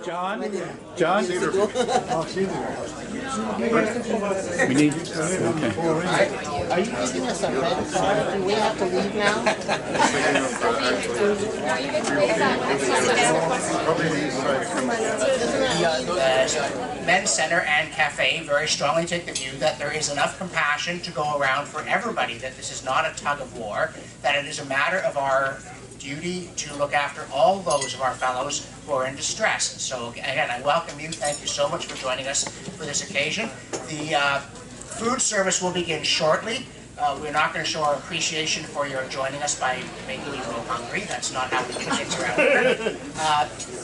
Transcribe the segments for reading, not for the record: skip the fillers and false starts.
John? John? We need you. Okay. Are you giving us a red card? Do we have to leave now? The Men's Center and Cafe very strongly take the view that there is enough compassion to go around for everybody, that this is not a tug of war, that it is a matter of our duty to look after all those of our fellows who are in distress. So again, I welcome you. Thank you so much for joining us for this occasion. The food service will begin shortly. We're not going to show our appreciation for your joining us by making you go hungry. That's not how we do things around here.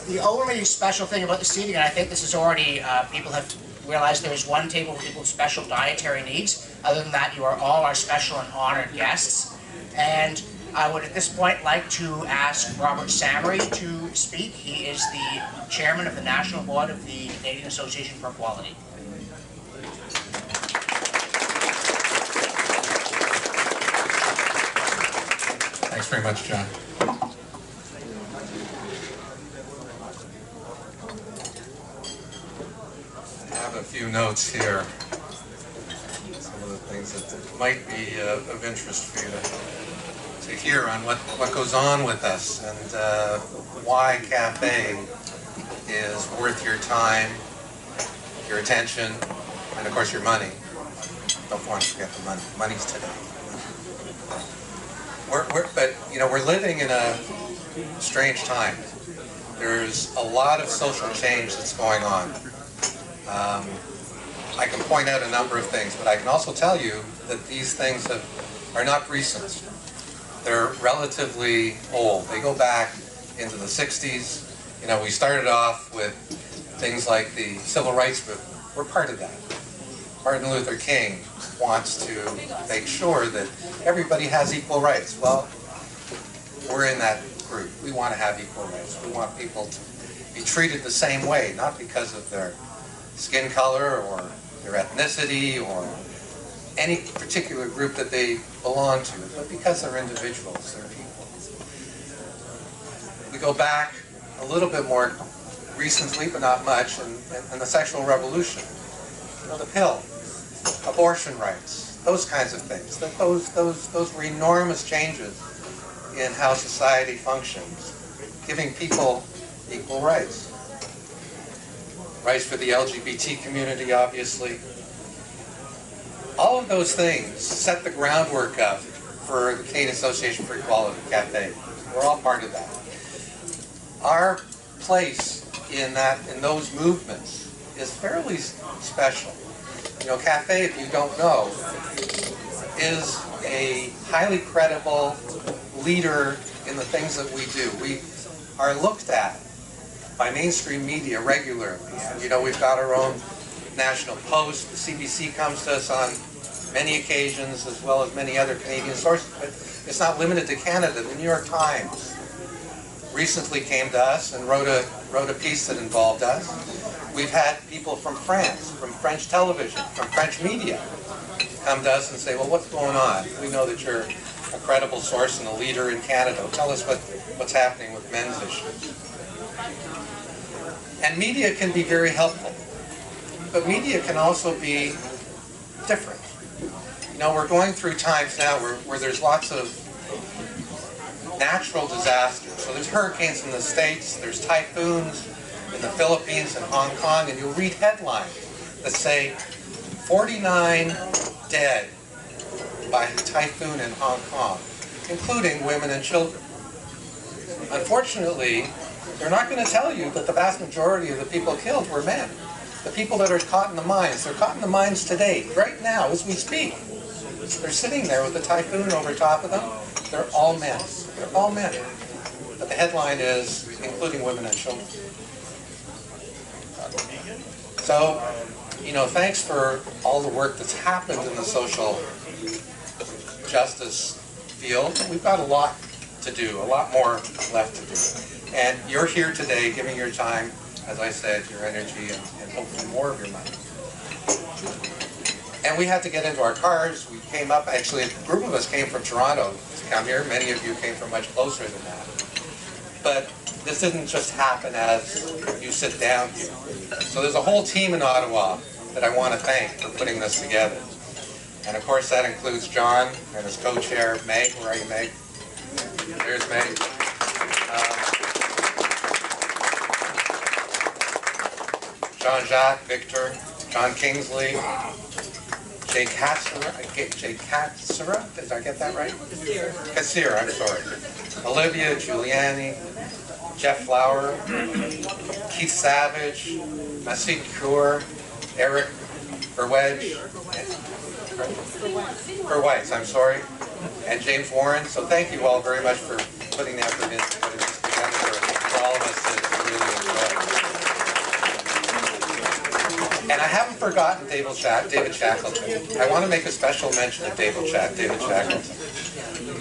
The only special thing about this evening, and I think this is already, people have realized there's one table for people with special dietary needs. Other than that, you are all our special and honored guests. And I would at this point like to ask Robert Samery to speak. He is the chairman of the National Board of the Canadian Association for Equality. Thanks very much, John. I have a few notes here. Some of the things that might be of interest for you to hear on what goes on with us and why Cafe is worth your time, your attention, and of course your money. Don't want to forget the money. Money's today. But you know, we're living in a strange time. There's a lot of social change that's going on. I can point out a number of things, but I can also tell you that these things are not recent. They're relatively old. They go back into the 60s. You know, we started off with things like the civil rights movement. We're part of that. Martin Luther King wants to make sure that everybody has equal rights. Well, we're in that group. We want to have equal rights. We want people to be treated the same way, not because of their skin color or their ethnicity or any particular group that they belong to, but because they're individuals, they're people. We go back a little bit more recently, but not much, in the sexual revolution. You know, the pill, abortion rights, those kinds of things. Those were enormous changes in how society functions, giving people equal rights. Rights for the LGBT community, obviously. All of those things set the groundwork up for the Canadian Association for Equality, CAFE. We're all part of that. Our place in those movements is fairly special. You know, CAFE, if you don't know, is a highly credible leader in the things that we do. We are looked at by mainstream media regularly. And, you know, we've got our own National Post. The CBC comes to us on many occasions, as well as many other Canadian sources. But it's not limited to Canada. The New York Times recently came to us and wrote a piece that involved us. We've had people from France, from French television, from French media come to us and say, well, what's going on? We know that you're a credible source and a leader in Canada. Tell us what's happening with men's issues. And media can be very helpful, but media can also be different. You know, we're going through times now where there's lots of natural disasters. So there's hurricanes in the States, there's typhoons in the Philippines and Hong Kong, and you'll read headlines that say 49 dead by a typhoon in Hong Kong, including women and children. Unfortunately, they're not going to tell you that the vast majority of the people killed were men. The people that are caught in the mines, they're caught in the mines today, right now, as we speak. They're sitting there with the typhoon over top of them. They're all men. They're all men. But the headline is, including women and children. So, you know, thanks for all the work that's happened in the social justice field. We've got a lot to do, a lot more left to do. And you're here today giving your time, as I said, your energy, and hopefully more of your money. And we had to get into our cars. We came up, actually a group of us came from Toronto to come here. Many of you came from much closer than that. but this didn't just happen as you sit down here. So there's a whole team in Ottawa that I want to thank for putting this together. And of course that includes John and his co-chair, Meg. Where are you, Meg? There's Meg. Jean-Jacques, Victor, John Kingsley, Jay Katsura, did I get that right? Katsira, I'm sorry. Olivia, Giuliani, Jeff Flower, Keith Savage, Masid Kaur, Eric Burweiss, I'm sorry, and James Warren. So thank you all very much for putting the effort into putting this together for all of us to really enjoy. And I haven't forgotten David Shackleton. I want to make a special mention of David Shackleton.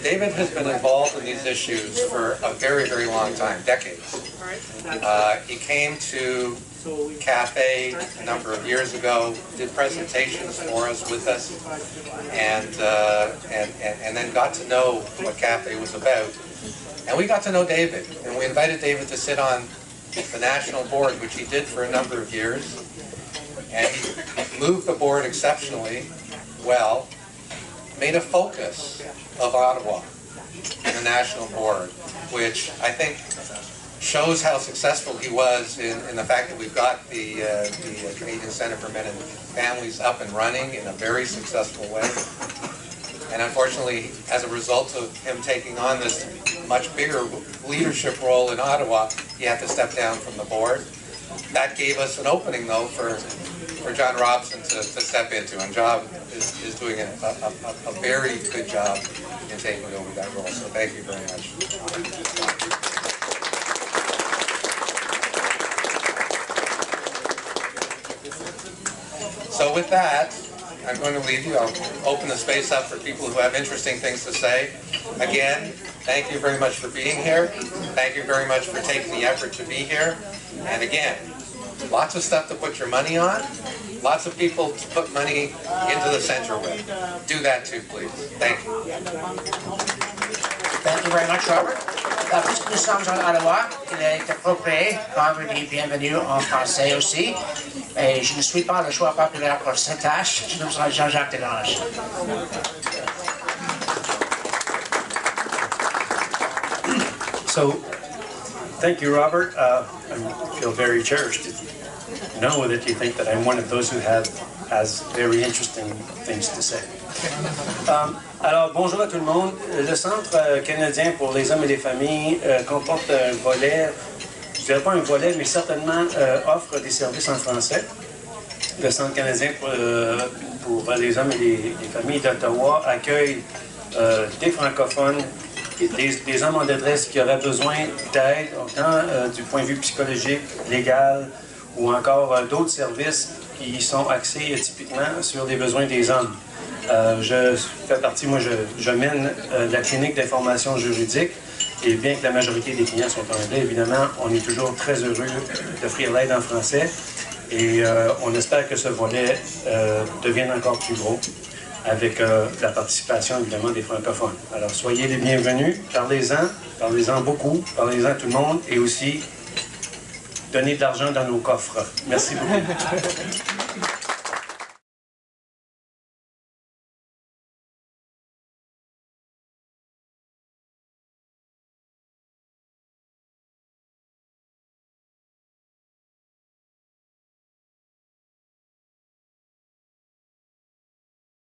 David has been involved in these issues for a very, very long time, decades. He came to Cafe a number of years ago, did presentations for us with us, and then got to know what Cafe was about. And we got to know David, and we invited David to sit on the national board, which he did for a number of years. And he moved the board exceptionally well, made a focus of Ottawa in the national board, which I think shows how successful he was in the fact that we've got the Canadian Centre for Men and Families up and running in a very successful way. And unfortunately, as a result of him taking on this much bigger leadership role in Ottawa, he had to step down from the board. That gave us an opening, though, for John Robson to step into, and John is doing a very good job in taking over that role. So thank you very much. So with that, I'm going to leave you. I'll open the space up for people who have interesting things to say. Again, thank you very much for being here. Thank you very much for taking the effort to be here. And again, lots of stuff to put your money on. Lots of people to put money into the center with. Do that too, please. Thank you. Thank you very much, Robert. Puisque nous sommes en Ottawa, il a été approprié d'avoir dit bienvenue en français aussi. Et je ne suis pas le choix populaire pour cette tâche. Je me suis Jean-Jacques Desgranges. So, thank you, Robert. I feel very cherished to know that you think that I'm one of those who has very interesting things to say. Alors, bonjour à tout le monde. Le Centre canadien pour les hommes et les familles comporte un volet, je ne dirais pas un volet, mais certainement offre des services en français. Le Centre canadien pour les hommes et les familles d'Ottawa accueille des francophones, des hommes en détresse qui auraient besoin d'aide, autant du point de vue psychologique, légal, ou encore d'autres services qui sont axés typiquement sur les besoins des hommes. Je fais partie, moi je mène la clinique d'information juridique, et bien que la majorité des clients sont en anglais, évidemment, on est toujours très heureux d'offrir l'aide en français, et on espère que ce volet devienne encore plus gros, avec la participation évidemment des francophones. Alors soyez les bienvenus, parlez-en beaucoup, parlez-en à tout le monde, et aussi donnez de l'argent dans nos coffres. Merci beaucoup.